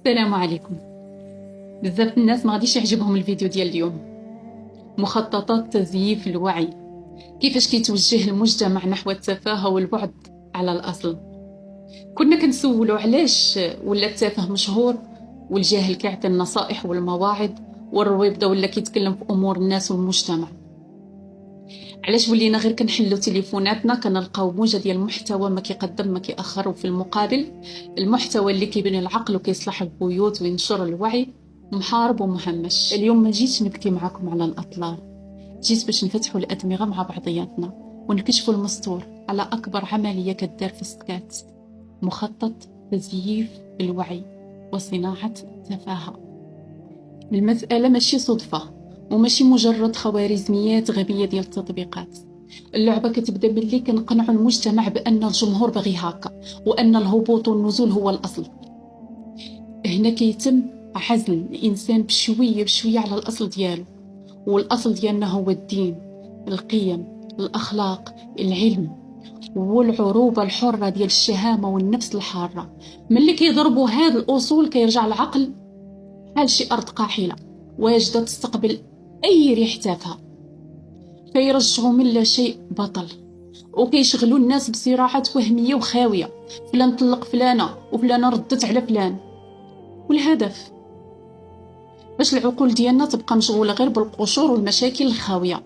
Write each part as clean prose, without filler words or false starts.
السلام عليكم. بزاف الناس ما غاديش يعجبهم الفيديو ديال اليوم. مخططات تزييف الوعي، كيفاش كيتوجه المجتمع نحو التفاهة والبعد على الأصل. كنا كنسولو علاش ولا التافه مشهور والجاهل كيعطي النصائح والمواعظ والرويبضة ولا كيتكلم في أمور الناس والمجتمع. علاش ولينا غير كنحلو تليفوناتنا كنلقاو موجة ديال المحتوى ما كيقدم ما كيأخر، وفي المقابل المحتوى اللي كيبني العقل وكيصلح البيوت وينشر الوعي محارب ومهمش. اليوم ما جيتش نبكي معكم على الأطلال، جيت باش نفتحوا الأدمغة مع بعضياتنا ونكشفوا المستور على أكبر عملية كدار في السكات: مخطط تزييف الوعي وصناعة التفاهة. المسألة ماشي صدفة وماشي مجرد خوارزميات غبية ديال التطبيقات. اللعبة كتبدا ملي كنقنعوا المجتمع بأن الجمهور باغي هكا وأن الهبوط والنزول هو الأصل. هنا كيتم عزل الإنسان بشوية بشوية على الأصل ديالو، والأصل ديالنا هو الدين، القيم، الأخلاق، العلم والعروبة الحرة ديال الشهامة والنفس الحارة. ملي كيضربوا هاد الأصول كيرجع العقل بحال شي أرض قاحلة واجدة تستقبل أي ريح تافهة، فيرجعوا من لا شيء بطل وكيشغلوا الناس بصراحات وهمية وخاوية: فلان طلق فلانة وفلانة ردت على فلان. والهدف باش العقول ديالنا تبقى مشغولة غير بالقشور والمشاكل الخاوية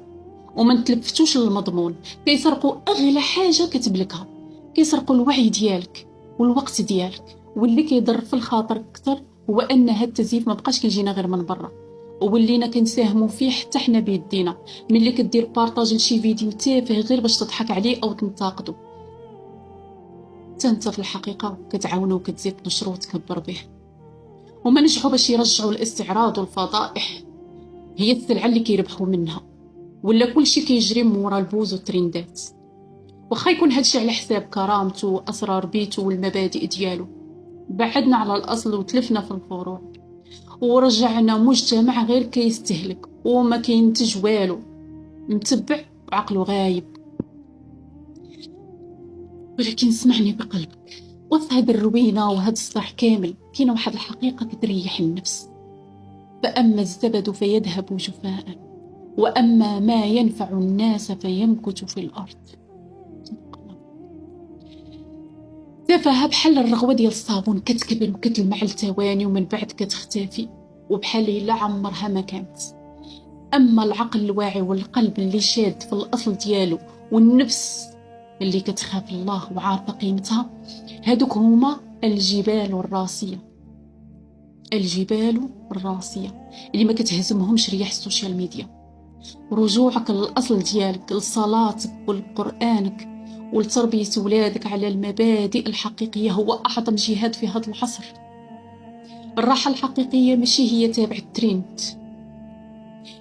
وما نتلفتوش للمضمون. كيسرقوا أغلى حاجة كتملكها، كيسرقوا الوعي ديالك والوقت ديالك. واللي كيضر في الخاطر أكثر هو أن هاد التزييف ما بقاش كيجينا غير من برا، وولينا كنساهموا فيه حتى حنا بيدينا. ملي كدير بارطاج لشي فيديو تافه غير باش تضحك عليه أو تنتقده، انت في الحقيقة كتعاونو وكتزيد تنشرو وتكبر به. وما نجحوا باش يرجعوا الاستعراض والفضائح هي السلعة اللي كيربحوا منها، ولا كلشي كيجري مورا البوز والترندات. واخا يكون هادشي على حساب كرامته وأسرار بيته والمبادئ ديالو، بعدنا على الأصل وتلفنا في الفروع ورجعنا مجتمع غير كيستهلك وما كينتج والو، متبع وعقله غايب. ولكن اسمعني بقلبك، وسط هاد الروينة وهاد الصح كامل كاينه واحد الحقيقة كتريح النفس: فأما الزبد فيذهب جفاء، وأما ما ينفع الناس فيمكث في الأرض. تافهة بحال الرغوة ديال الصابون، كتكبر وكتلمع لثواني ومن بعد كتختفي وبحال لا عمرها ما كانت. أما العقل الواعي والقلب اللي شاد في الأصل ديالو والنفس اللي كتخاف الله وعارفة قيمتها، هادوك هما الجبال الراسية. الجبال الراسية اللي ما كتهزمهمش رياح السوشيال ميديا. رجوعك للأصل ديالك، لصلاتك ولقرآنك ولتربية ولادك على المبادئ الحقيقية هو أعظم جهاد في هذا العصر. الراحة الحقيقية ماشي هي تابع الترند،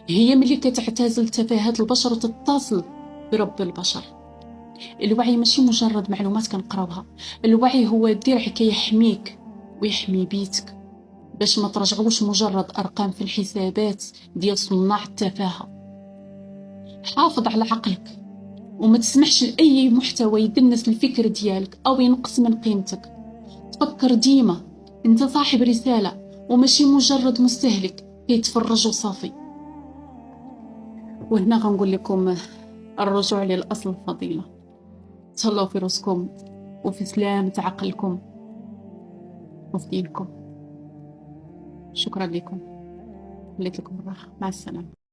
هي ملي كتعتزل تفاهات البشر وتتصل برب البشر. الوعي ماشي مجرد معلومات كنقراوها، الوعي هو درع كيحميك ويحمي بيتك باش ما ترجعوش مجرد أرقام في الحسابات ديال صناع التفاهة. حافظ على عقلك وما تسمحش لأي محتوى يدنس الفكر ديالك أو ينقص من قيمتك. تفكر ديما انت صاحب رسالة وماشي مجرد مستهلك كيتفرج وصافي. وهنا غنقول لكم الرجوع للأصل الفضيلة. تهلاو في راسكم وفي سلامة عقلكم وفي دينكم. شكرا لكم، خليت لكم الراحة، مع السلامة.